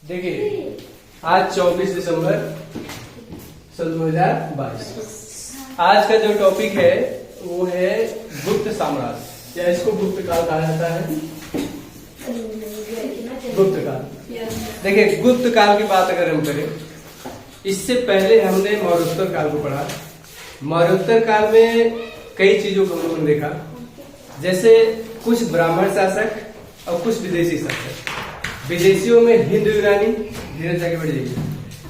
देखिए आज 24 दिसंबर सन 2022। आज का जो टॉपिक है वो है गुप्त साम्राज्य, या इसको गुप्त काल कहा जाता है। गुप्त काल। देखिए गुप्त काल की बात अगर हम करें, इससे पहले हमने मौर्योत्तर काल को पढ़ा। मौर्योत्तर काल में कई चीजों को हम लोगों ने देखा, जैसे कुछ ब्राह्मण शासक और कुछ विदेशी शासक। विदेशियों में हिंदू यूनानी, धीरे जाके बढ़ जाइए,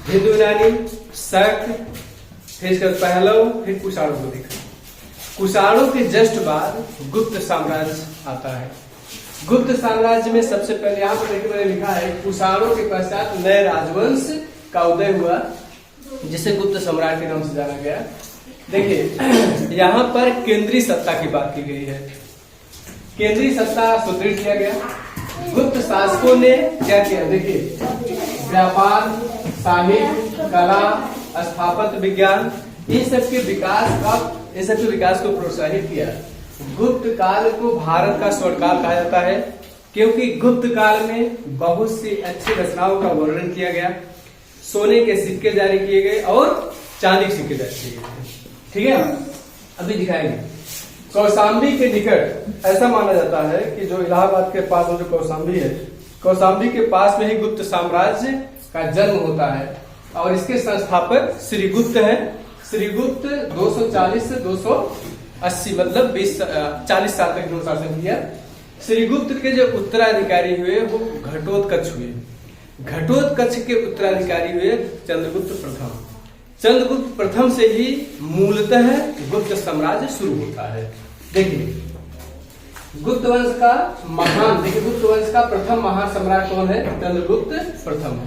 हिंदू यूनानी, शक, फिर इसका पहलव, फिर कुषाणों को देखा। कुषाणों के जस्ट बाद गुप्त साम्राज्य आता है। गुप्त साम्राज्य में सबसे पहले यहाँ पर देखिए मैंने लिखा है, कुषाणों के पश्चात नए राजवंश का उदय हुआ, जिसे गुप्त सम्राट के नाम से जाना गया। देखिए यहाँ पर केंद्रीय सत्ता की बात की गई है। केंद्रीय सत्ता सुदृढ़ किया गया। गुप्त शासकों ने क्या किया, देखिए व्यापार, साहित्य, कला, स्थापत्य विज्ञान, इन सब के विकास को प्रोत्साहित किया। गुप्त काल को भारत का स्वर्ण काल कहा जाता है, क्योंकि गुप्त काल में बहुत सी अच्छी रचनाओं का वर्णन किया गया। सोने के सिक्के जारी किए गए और चांदी के सिक्के जारी किए गए। ठीक है, अभी दिखाएंगे। कौशाम्बी के निकट ऐसा माना जाता है कि जो इलाहाबाद के पास जो कौशाम्बी है, कौशाम्बी के पास में ही गुप्त साम्राज्य का जन्म होता है, और इसके संस्थापक श्रीगुप्त हैं। श्रीगुप्त 240 से 280 मतलब 40 साल तक इन्होंने शासन किया। श्रीगुप्त के जो उत्तराधिकारी हुए वो घटोत्कच हुए। घटोत्कच के उत्तराधिकारी हुए चंद्रगुप्त प्रथम। चंद्रगुप्त प्रथम से ही मूलतः गुप्त साम्राज्य शुरू होता है। देखिए गुप्त वंश का महान, देखिए गुप्त वंश का प्रथम महान सम्राट कौन है? चंद्रगुप्त प्रथम।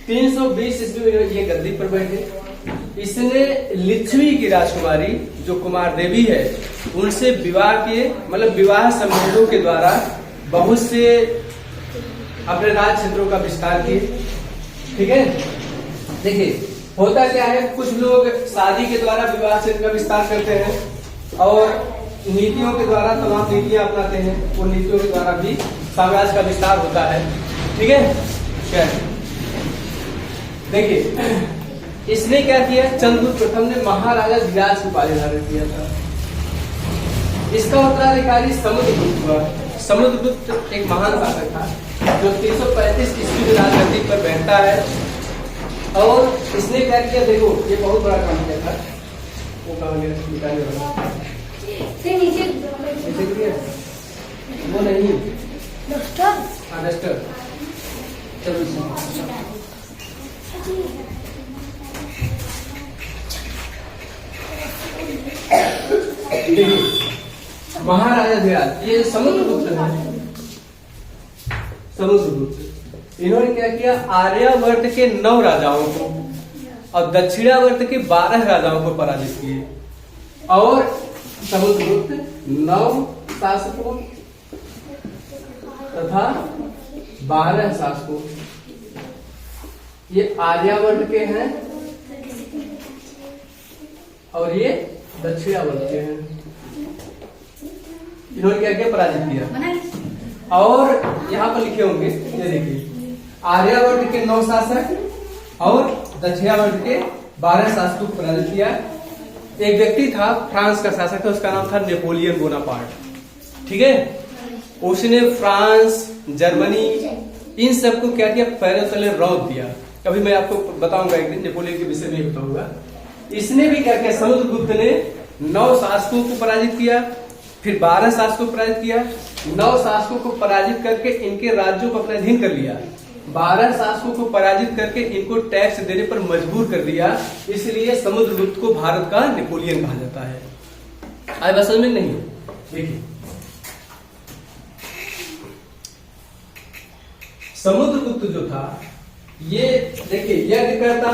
320 ईस्वी में ये गद्दी पर बैठे। इसने लिच्छवी की राजकुमारी जो कुमार देवी है उनसे विवाह किए, मतलब विवाह संबंधों के द्वारा बहुत से अपने राज क्षेत्रों का विस्तार किए। ठीक है, देखिए होता क्या है, कुछ लोग शादी के द्वारा विवाह क्षेत्र का विस्तार करते हैं और नीतियों के द्वारा तमाम नीतियां अपनाते हैं। उन नीतियों के द्वारा भी साम्राज्य का विस्तार होता है। ठीक है, क्या देखिए इसने क्या किया, चंद्रगुप्त प्रथम ने महाराजा धीराज की उपाधि धारण किया था। इसका उत्तराधिकारी समुद्रगुप्त हुआ। समुद्रगुप्त एक महान शासक था जो 335 ईस्वी में राजगद्दी पर बैठता है, और इसने क्या किया, देखो ये बहुत बड़ा काम किया था। वो कहाँ गया निकालने वाला? वो नहीं, डस्टर। चलो महाराजा धीराज, ये समुद्रगुप्त है। समुद्रगुप्त इन्होंने क्या किया, आर्यावर्त के 9 राजाओं को और दक्षिणावर्त के 12 राजाओं को पराजित किए। और समुद्रगुप्त 9 शासकों तथा 12 शासकों, ये आर्यावर्त के हैं और ये दक्षिणावर्त के हैं। इन्होंने क्या किया, पराजित किया। और यहाँ पर लिखे होंगे, ये देखिए आर्यावर्त के 9 शासक और दक्षिणावर्त के 12 शासकों को पराजित किया। एक व्यक्ति था, फ्रांस का शासक था, उसका नाम था नेपोलियन बोनापार्ट। ठीक है, उसने फ्रांस, जर्मनी, इन सबको क्या किया, पैरों तले रौंद दिया। अभी मैं आपको बताऊंगा एक दिन, नेपोलियन के विषय में बताऊंगा। इसने भी क्या किया, समुद्रगुप्त ने 9 शासकों को पराजित किया, फिर 12 शासकों को पराजित किया। 9 शासकों को पराजित करके इनके राज्यों को अपने अधीन कर लिया। 12 शासकों को पराजित करके इनको टैक्स देने पर मजबूर कर दिया। इसलिए समुद्रगुप्त को भारत का नेपोलियन कहा जाता है। आए बात समझ में नहीं? देखिए समुद्रगुप्त जो था, ये देखिए यज्ञ करता,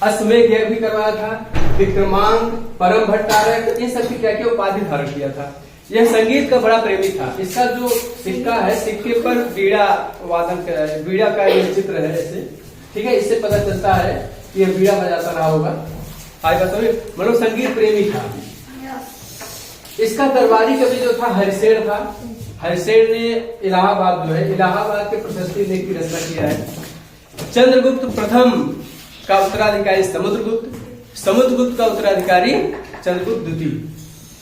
अश्वमेध यज्ञ भी करवाया था, विक्रमांक, परम भट्टारक, इन सब की क्या किया, उपाधि धारण किया था। यह संगीत का बड़ा प्रेमी था। इसका जो सिक्का है, सिक्के पर बीड़ा वादन, बीड़ा का ये चित्र है ऐसे। ठीक है, इससे पता चलता है कि यह बीड़ा बजाता रहा होगा। आज बताओ, मतलब संगीत प्रेमी था। इसका दरबारी कवि जो था हरिशेर था। हरिशेर ने इलाहाबाद जो है, इलाहाबाद के प्रशस्ति लेख की रचना किया है। चंद्रगुप्त प्रथम का उत्तराधिकारी समुद्रगुप्त, समुद्रगुप्त का उत्तराधिकारी चंद्रगुप्त द्वितीय।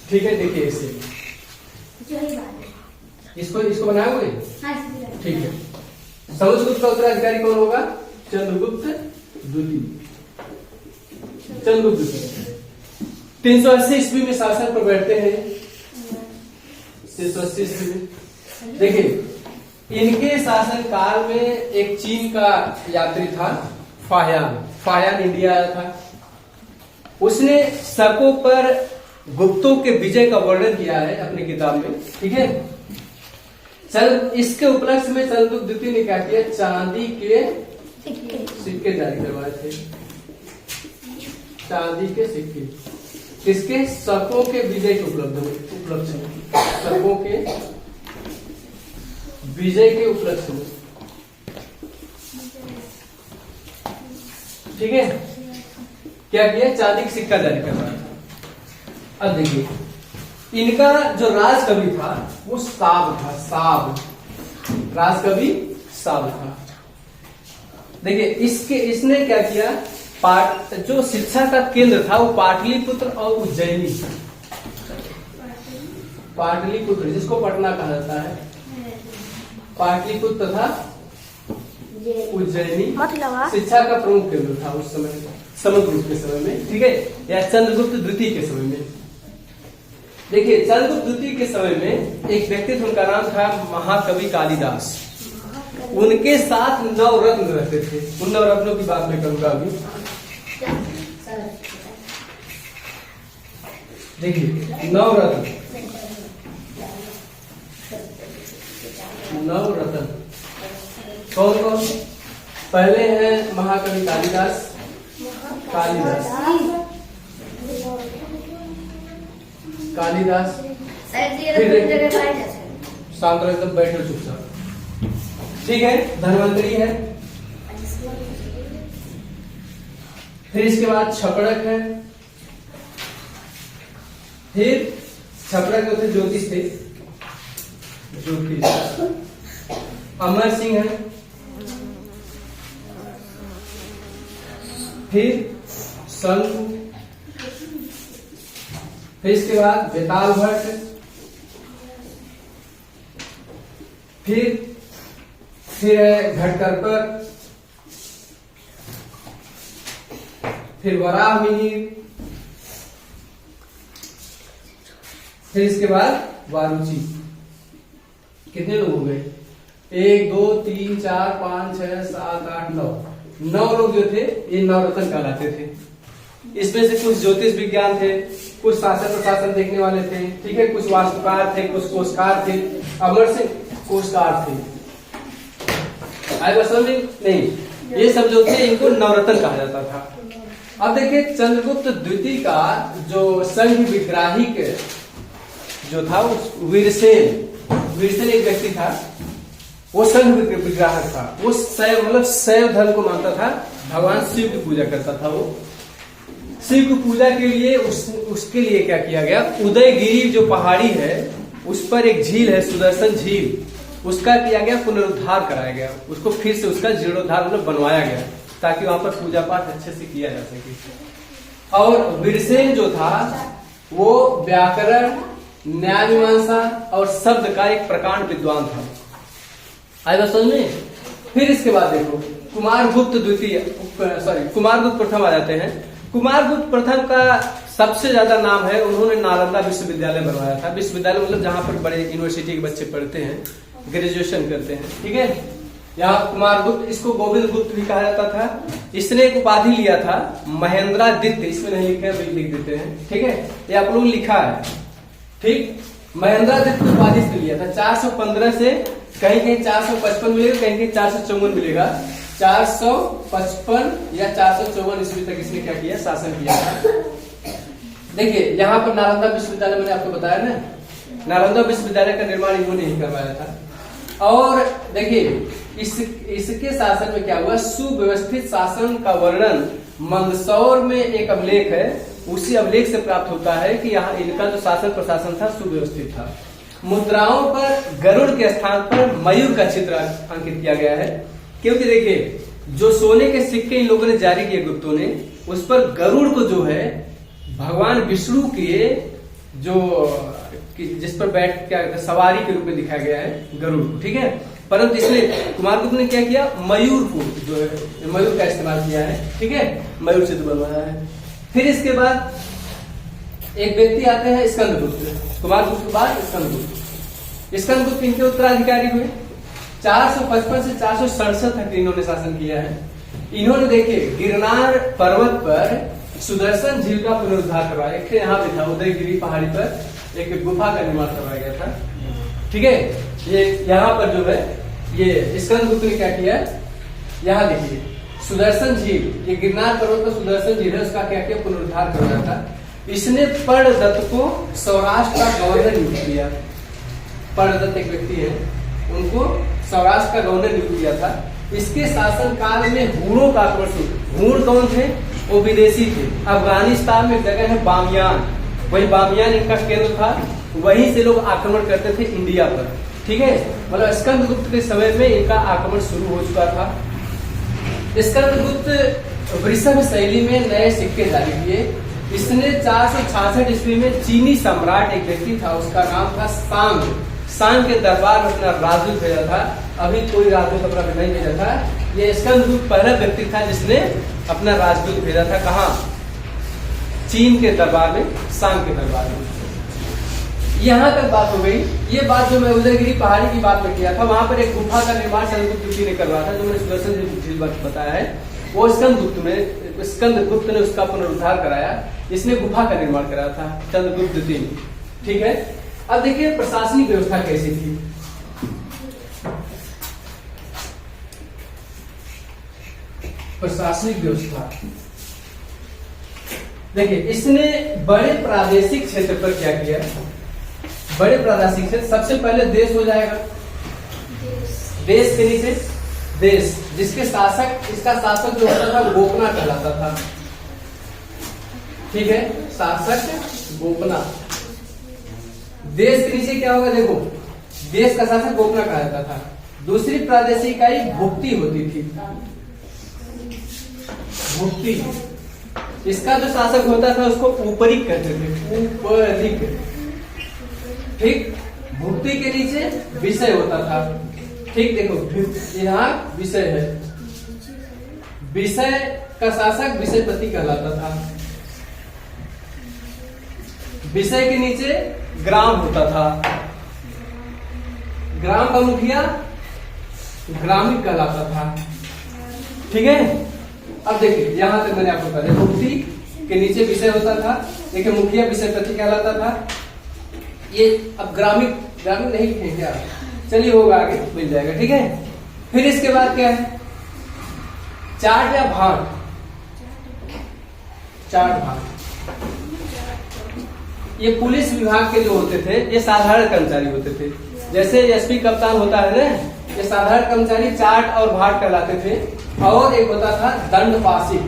ठीक है, देखिए इसे, इसको बनाओगे? ठीक है। समुद्रगुप्त का उत्तराधिकारी कौन होगा? चंद्रगुप्त द्वितीय। चंद्रगुप्त द्वितीय 380 ईस्वी में शासन पर बैठते हैं। 380 ईस्वी में देखिए, इनके शासन काल में एक चीन का यात्री था फाह्यान। फाह्यान इंडिया आया था। उसने शकों पर गुप्तों के विजय का वर्णन किया है अपनी किताब में। ठीक है, इसके उपलक्ष्य में चंद्रगुप्त द्वितीय ने क्या किया? चांदी के सिक्के जारी करवाए थे। चांदी के सिक्के किसके? शकों के विजय के उपलक्ष्य में, शकों के विजय के उपलक्ष्य में। ठीक है, क्या किया? चांदी का सिक्का जारी करवाया। अब देखिए, इनका जो राजकवि था वो साब था। साब, राजकवि साब था। देखिए, इसने क्या किया? जो शिक्षा का केंद्र था वो पाटलिपुत्र और उज्जैनी। पाटलिपुत्र जिसको पटना कहा जाता है, पाटलिपुत्र तथा उज्जैनी शिक्षा का प्रमुख केंद्र था उस समय, समुद्रगुप्त के समय में। ठीक है, या चंद्रगुप्त द्वितीय के समय में। देखिए, चंद्रगुप्त द्वितीय के समय में एक व्यक्ति थे, उनका नाम था महाकवि कालिदास। उनके साथ नवरत्न रहते थे। उन नवरत्नों की बात मैं करूंगा अभी। देखिए, नवरत्न कौन कौन? पहले हैं महाकवि कालिदास। कालिदास शांत एकदम बैठो चुपचाप। ठीक है, धन्वंतरी है। फिर इसके बाद छपड़क है। फिर छपड़क जो थे ज्योतिष थे, ज्योतिष। अमर सिंह है। फिर संत। फिर इसके बाद बेताल भट्ट। फिर है घटकरपर। फिर वराह मिहिर। फिर इसके बाद वारुची। कितने लोग हो गए? 1 2 3 4 5 6 7 8 9 9 लोग जो थे ये नवरत्न कहलाते थे। इसमें से कुछ ज्योतिष विज्ञान थे, कुछ शासन प्रशासन देखने वाले थे। ठीक है, कुछ वास्तुकार थे, कुछ कोशकार थे। अमर सिंह कोशकार थे। आई बात समझ नहीं? ये सब जो थे इनको नवरत्न कहा जाता था। अब देखिए, चंद्रगुप्त द्वितीय का जो संघ विग्राहिक जो था वीरसेन एक व्यक्ति था। वो संघ विग्राहक था। वो शैव धर्म को मानता था। भगवान शिव की पूजा करता था। वो शिव की पूजा के लिए उसके लिए क्या किया गया? उदयगिरी जो पहाड़ी है उस पर एक झील है, सुदर्शन झील, उसका किया गया पुनरुद्धार कराया गया। उसको फिर से उसका जीर्णोद्धार मतलब बनवाया गया ताकि वहां पर पूजा पाठ अच्छे से किया जा सके। और वीरसेन जो था वो व्याकरण, न्याय मीमांसा और शब्द का एक प्रकांड विद्वान था। आई बात समझ में? फिर इसके बाद देखो, कुमारगुप्त प्रथम आ जाते हैं। कुमारगुप्त प्रथम का सबसे ज्यादा नाम है, उन्होंने नालंदा विश्वविद्यालय बनवाया था। विश्वविद्यालय मतलब जहां पर बड़े यूनिवर्सिटी के बच्चे पढ़ते हैं, ग्रेजुएशन करते हैं। ठीक है, यहाँ कुमारगुप्त, इसको गोविंद गुप्त भी कहा जाता था। इसने एक उपाधि लिया था महेंद्रादित्य। इसमें नहीं लिखा है, लिख देते हैं। ठीक है, ये आप लोग लिखा है। ठीक, महेंद्रादित्य उपाधि से लिया था। 415 से कहीं कहीं 455 मिलेगा, कहीं कहीं 454 मिलेगा। 455 या 454 ईस्वी तक इसने क्या किया? शासन किया था। देखिए, यहाँ पर नालंदा विश्वविद्यालय मैंने आपको बताया ना, नालंदा विश्वविद्यालय का निर्माण इन्होंने ही करवाया था। और देखिए, इसके शासन में क्या हुआ? सुव्यवस्थित शासन का वर्णन मंदसौर में एक अभिलेख है। उसी अभिलेख से प्राप्त होता है कि यहाँ इनका जो शासन प्रशासन था सुव्यवस्थित था। मुद्राओं पर गरुड़ के स्थान पर मयूर का चित्र अंकित किया गया है, क्योंकि देखिए जो सोने के सिक्के इन लोगों ने जारी किए गुप्तों ने, उस पर गरुड़ को जो है भगवान विष्णु के जो जिस पर बैठ क्या सवारी के रूप में दिखाया गया है गरुड़ को, ठीक है। परंतु इसमें कुमारगुप्त ने क्या किया, मयूर को जो है मयूर का इस्तेमाल किया है, ठीक है, मयूर चित्र बनवाया है। फिर इसके बाद एक व्यक्ति आते हैं स्कंदगुप्त, कुमारगुप्त के बाद स्कंदगुप्त। स्कंदगुप्त इनके उत्तराधिकारी हुए। 455 से 467 तक इन्होंने शासन किया है। इन्होंने देखिए गिरनार पर्वत पर सुदर्शन झील का पुनरुद्धार करवाया। एक यहाँ पे था उदयगिरी पहाड़ी पर एक गुफा का निर्माण करवाया गया था, ठीक है। ये यहाँ पर जो है ये स्कंदगुप्त ने क्या किया, यहाँ देखिए सुदर्शन झील, ये गिरनार पर्वत पर सुदर्शन झील है, उसका क्या किया, पुनरुद्धार करवाया था। इसने पर्णदत्त को सौराष्ट्र का गवर्नर नियुक्त किया। पर्णदत्त एक व्यक्ति है, उनको सौराष्ट्र का गवर्नर नियुक्त किया था। इसके शासन काल में हूणों का आक्रमण शुरू। हूण कौन थे, वो विदेशी थे। अफगानिस्तान में एक जगह है बामियान, वही बामियान इनका केंद्र था, वहीं से लोग आक्रमण करते थे इंडिया पर, ठीक है। मतलब स्कंदगुप्त के समय में इनका आक्रमण शुरू हो चुका था। स्कंदगुप्त वृषभ शैली में नए सिक्के जारी किए। इसने 466 ईस्वी में चीनी सम्राट एक व्यक्ति था, उसका नाम था सांग। सांग के दरबार में अपना राजदूत भेजा था। अभी कोई राजदूत अपना नहीं भेजा था। ये स्कंदगुप्त पहला व्यक्ति था जिसने अपना राजदूत भेजा था। कहाँ, चीन के दरबार में, सांग के दरबार में। यहाँ तक बात हो गई। ये बात जो मैं उदयगिरी पहाड़ी की बात में किया था, वहां पर एक गुफा का निर्माण चंद्रगुप्त ने करवाया था, जो मैंने सुदर्शन झील बताया है। वो स्कंदगुप्त ने उसका पुनरुद्धार कराया। इसने गुफा का निर्माण कराया था, चंद्रगुप्त द्वितीय, ठीक है। अब देखिए प्रशासनिक व्यवस्था कैसी थी। प्रशासनिक व्यवस्था देखिए, इसने बड़े प्रादेशिक क्षेत्र पर क्या किया, बड़े प्रादेशिक क्षेत्र, सबसे पहले देश हो जाएगा। देश के नीचे देश, जिसके शासक, इसका शासक जो होता था गोपना कहलाता था, ठीक है, शासक गोपना। देश के नीचे क्या होगा, देखो देश का शासक गोपना कहा जाता था। दूसरी प्रादेशिक इकाई भुक्ति होती थी, भुक्ति। इसका जो शासक होता था उसको ऊपरिक कहते थे, ऊपरिक, ठीक। भुक्ति के नीचे विषय होता था, ठीक। देखो यहाँ विषय है, विषय का शासक विषयपति कहलाता था। विषय के नीचे ग्राम होता था, ग्राम का मुखिया ग्रामीण कहलाता था, ठीक है। अब देखिए यहां तक मैंने आपको बता दिया, भुक्ति के नीचे विषय होता था, देखिए मुखिया विषयपति कहलाता था। ये अब ग्रामीण, ग्रामीण नहीं लिखे क्या, चलिए होगा आगे मिल जाएगा, ठीक है। फिर इसके बाद क्या है, चार्ट या भाग, चार्ट भाग। ये पुलिस विभाग के जो होते थे ये साधारण कर्मचारी होते थे। जैसे एसपी कप्तान होता है ना, ये साधारण कर्मचारी चार्ट और भाग कहलाते थे। और एक होता था दंडपाशिक।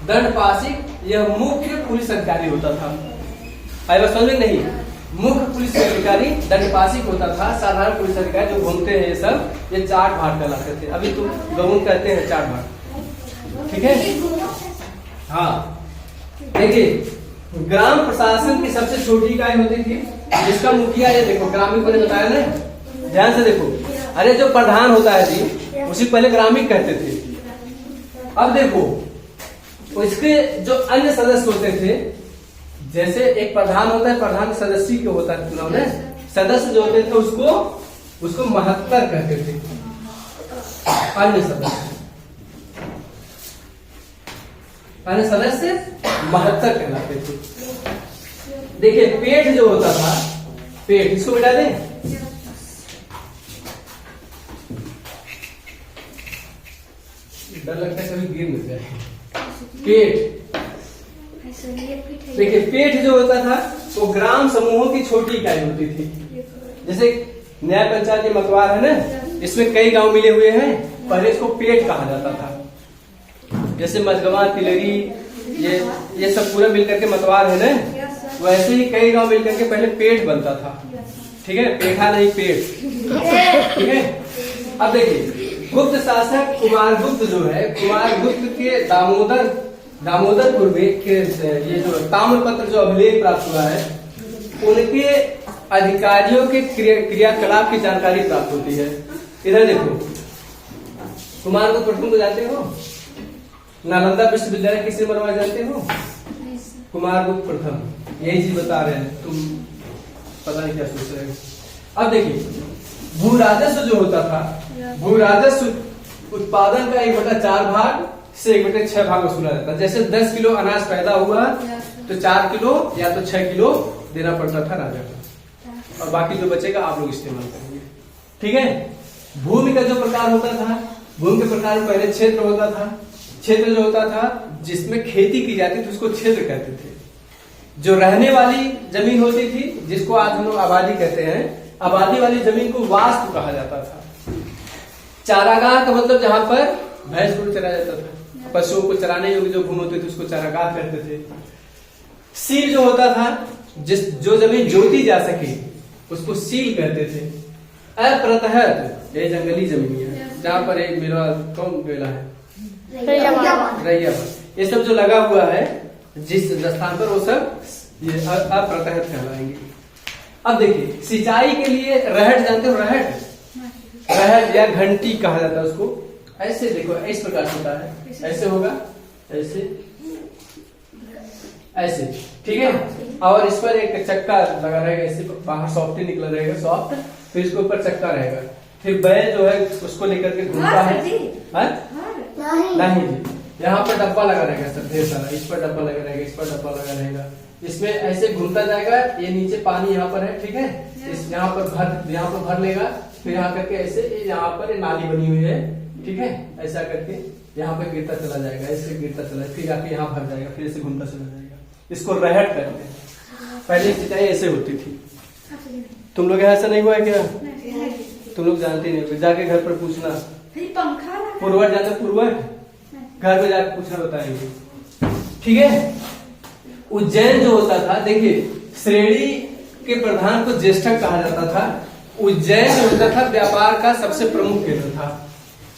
दंडपाशिक यह मुख्य पुलिस अधिकारी होता था। आएगा समझ में नहीं, मुख्य पुलिस अधिकारी दंडपाशिक होता था। साधारण पुलिस अधिकारी जो घूमते हैं ये सब, ये चार्ट भाग कहलाते थे। अभी तो गवर्नमेंट कहते हैं चार्ट भाग, ठीक है। हाँ देखिए, ग्राम प्रशासन की सबसे छोटी इकाई होती थी, जिसका मुखिया, ये देखो ग्रामीण मैंने बताया ना, ध्यान से देखो। अरे जो प्रधान होता है जी, उसी पहले ग्रामीण कहते थे। अब देखो इसके जो अन्य सदस्य होते थे, जैसे एक प्रधान होता है, प्रधान सदस्य के होता है चुनाव में, सदस्य जो होते थे उसको महत्तर कहते थे। अन्य सदस्य, अन्य सदस्य महत्तर कहलाते थे। देखिए पेट जो होता था, पेट, इसको मिटा दें, डर लगता है कभी गिर न जाए। पेट, देखिए पेट जो होता था वो ग्राम समूहों की छोटी इकाई होती थी। जैसे न्याय पंचायत के मतवार है ना, इसमें कई गांव मिले हुए हैं, पहले इसको पेट कहा जाता था। जैसे मझगवा, तिलरी, ये सब पूरा मिलकर के मतवार है ना, वैसे ही कई गांव मिलकर के पहले पेट बनता था, ठीक है, पेठा नहीं पेट, ठीक है। अब देखिए गुप्त शासक कुमारगुप्त जो है, कुमारगुप्त के दामोदरपुर में ये जो ताम्रपत्र जो अभिलेख प्राप्त हुआ है, उनके अधिकारियों के क्रियाकलाप की जानकारी प्राप्त होती है। इधर देखो, कुमारगुप्त प्रथम को जानते हो? नालंदा विश्वविद्यालय किसे बनवाया जानते हो? कुमारगुप्त प्रथम। यही चीज बता रहे हैं, तुम पता नहीं क्या सोच रहे हो। अब देखिए, भू राजस्व जो होता था, भू राजस्व उत्पादन का 1/4 भाग से 1/6 भाग वसूला जाता है। जैसे 10 किलो अनाज पैदा हुआ तो 4 किलो या तो 6 किलो देना पड़ता था राजा को, और बाकी जो बचेगा आप लोग इस्तेमाल करेंगे। ठीक है। भूमि का जो प्रकार होता था, भूमि के प्रकार में पहले क्षेत्र होता था। क्षेत्र जो होता था जिसमें खेती की जाती थी उसको क्षेत्र कहते थे। जो रहने वाली जमीन होती थी, जिसको आज हम लोग आबादी कहते हैं, आबादी वाली जमीन को वास्तु कहा जाता था। चारागाह का मतलब जहां पर भैंस को चराया जाता था, पशुओं को चराने योग्य जो भूमि होती थी उसको चारागाह कहते थे। सील जो होता था, जो जमीन जोती जा सके उसको सील कहते थे। अप्रतहत ये जंगली जमीन है, जहाँ पर एक मेरा कौन बेला है, रैया, ये सब जो लगा हुआ है जिस स्थान पर, वो सब ये अप्रतहत कहलाएंगे। अब देखिए, सिंचाई के लिए रहट जानते हो? रहट या घंटी कहा जाता है उसको। ऐसे देखो, इस प्रकार से होता है, ऐसे होगा, ऐसे, ठीक है। और इस पर एक चक्का लगा रहेगा, इससे बाहर सॉफ्ट निकला रहेगा, सॉफ्ट, फिर इसके ऊपर चक्का रहेगा, फिर बैल जो है उसको लेकर के घूमता है। नहीं जी, यहाँ पर डब्बा लगा रहेगा सर, ढेर सारा, इस पर डब्बा लगा रहेगा, इस पर डब्बा लगा रहेगा, इसमें ऐसे घूमता जाएगा। ये नीचे पानी यहाँ पर है, ठीक है, इस यहाँ पर भर लेगा, फिर यहाँ करके ऐसे यहाँ पर नाली बनी हुई है, ठीक है, ऐसा करके यहाँ पे गिरता चला जाएगा, ऐसे गिरता चला, फिर आके यहाँ भर जाएगा, फिर ऐसे घूमता चला जाएगा। इसको रहट कहते हैं। पहले सिंचाई ऐसे होती थी। तुम लोग ऐसा नहीं हुआ है क्या? तुम लोग जानते नहीं, जाके घर पर पूछना। पूर्वर जानते? पूर्वर घर पे जाके पूछना, बताएंगे। ठीक है। उज्जैन जो होता था, देखिए, श्रेणी के प्रधान को ज्येष्ठक कहा जाता था। उज्जैन जो होता था व्यापार का सबसे प्रमुख केंद्र था।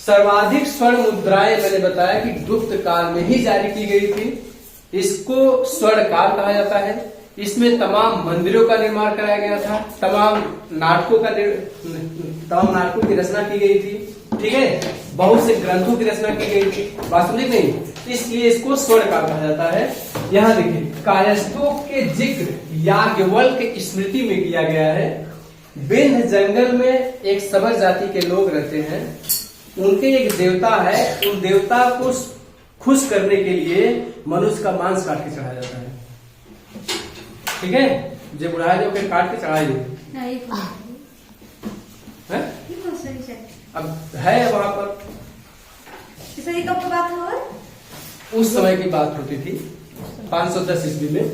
सर्वाधिक स्वर्ण मुद्राएं मैंने बताया कि गुप्त काल में ही जारी की गई थी। इसको स्वर्ण काल कहा जाता है। इसमें तमाम मंदिरों का निर्माण कराया गया था, तमाम नाटकों की रचना की गई थी, ठीक है, बहुत से ग्रंथों की रचना की गई थी। वास्तविक नहीं, इसलिए इसको स्वर्ण काल कहा जाता है। यहाँ देखिए, कायस्थों के जिक्र याज्ञवल्क्य के स्मृति में किया गया है। विंध्य जंगल में एक सबर जाति के लोग रहते हैं, उनके एक देवता है। उन देवता को खुश करने के लिए मनुष्य का मांस काट के चढ़ाया जाता है, ठीक है, जो बुढ़ाया जो फिर काट के चढ़ाई। अब है वहां पर, कब बात हो? उस समय की बात होती थी 510 ईस्वी में।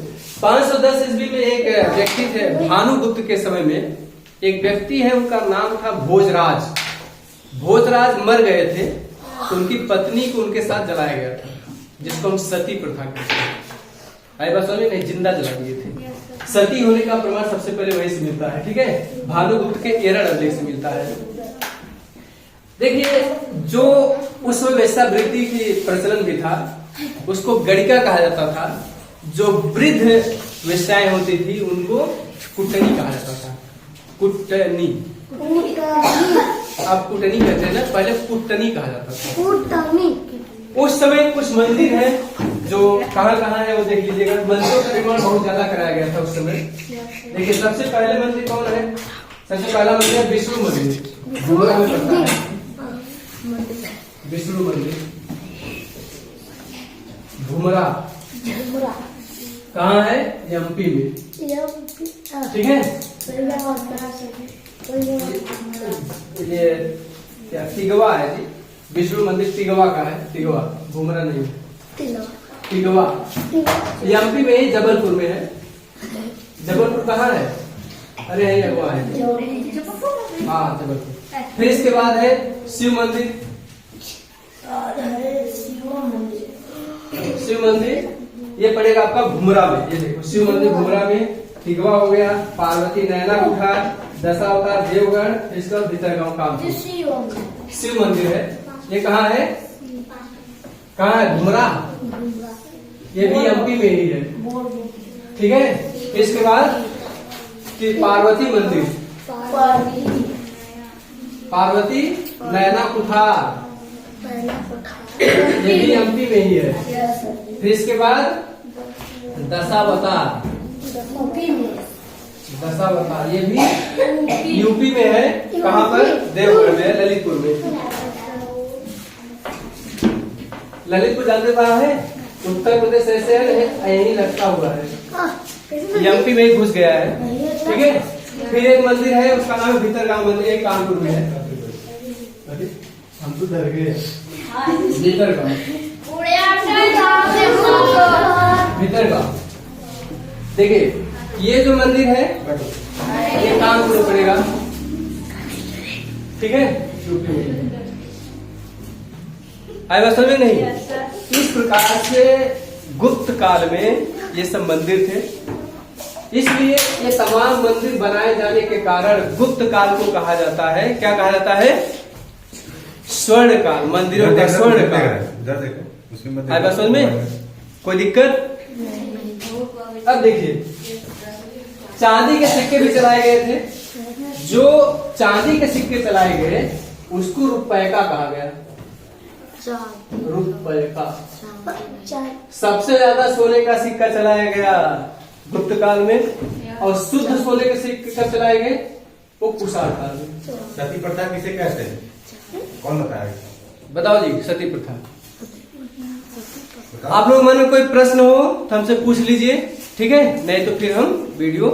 510 ईस्वी में एक व्यक्ति थे, भानुगुप्त के समय में एक व्यक्ति है, उनका नाम था भोजराज। भोजराज मर गए थे, तो उनकी पत्नी को उनके साथ जलाया गया था, जिसको हम सती प्रथा कहते हैं। आई बात समझ नहीं, जिंदा जला दिए थे। सती होने का प्रमाण सबसे पहले वहीं से मिलता है, ठीक है, भानुगुप्त के एरड़ अभिलेख से मिलता है। देखिए, जो उस समय वेश्यावृत्ति की प्रचलन भी था, उसको गणिका कहा जाता था। जो वृद्ध वेश्याएं होती थी उनको कुटनी कहा जाता था। कुटनी, अब कुटनी कहते हैं ना, पहले कुटनी कहा जाता था। उस समय कुछ मंदिर है जो कहाँ है वो देख लीजिएगा। मंदिरों का निर्माण बहुत ज्यादा कराया गया था उस समय। देखिए, सबसे पहले मंदिर कौन है? सबसे पहला मंदिर है विष्णु मंदिर, भूमरा में पड़ता है। विष्णु मंदिर भूमरा कहाँ है? एमपी में, ठीक है। ये क्या तिगवा है जी? विष्णु मंदिर तिगवा का है, तिगवा, भूमरा नहीं है, तिगवा। एमपी में ही जबलपुर में है। जबलपुर कहाँ है? अरे है, वो है, हाँ, जबलपुर। फिर इसके बाद है शिव मंदिर। शिव मंदिर ये पड़ेगा आपका भूमरा में। ये देखो, शिव मंदिर भूमरा में। तिगवा हो गया, पार्वती नैना कुठार, दशावतार देवगढ़, इसका भीतर गाँव काम, शिव मंदिर है। ये कहाँ है? कहाँ है? घुमरा। ये भी एमपी में ही है, ठीक है। इसके बाद कि पार्वती मंदिर, पार्वती नैना कुठार, ये भी एमपी में ही है। फिर इसके बाद दशावतार, दशावतार ये भी यूपी में है। कहाँ पर? देवगढ़ में, ललितपुर में। ललितपुर जानते कहाँ है? उत्तर प्रदेश ऐसे है, यही लगता हुआ है, एमपी में ही घुस गया है, ठीक है। फिर एक मंदिर है, उसका नाम है भीतरगांव मंदिर, एक कानपुर में है। हम तो डर गए। भीतरगांव, भीतरगांव देखिए, ये जो मंदिर है ये कानपुर में पड़ेगा, ठीक है, यूपी में। आए बात समझ में? नहीं। इस प्रकार से गुप्त काल में ये सब मंदिर थे, इसलिए ये तमाम मंदिर बनाए जाने के कारण गुप्त काल को कहा जाता है। क्या कहा जाता है? स्वर्ण काल, मंदिरों का स्वर्ण काल। आए बात समझ में? कोई दिक्कत? अब देखिए, चांदी के सिक्के भी चलाए गए थे। जो चांदी के सिक्के चलाए गए उसको रुपयका कहा गया, रुपयका। सबसे ज्यादा सोने का सिक्का चलाया गया गुप्त काल में, और शुद्ध सोने के सिक्के कब चलाए गए? वो कुषाण काल में। सती प्रथा किसे कहते हैं? कौन बताया? बताओ जी, सती प्रथा। आप लोग मन में कोई प्रश्न हो तो हमसे पूछ लीजिए, ठीक है, नहीं तो फिर हम वीडियो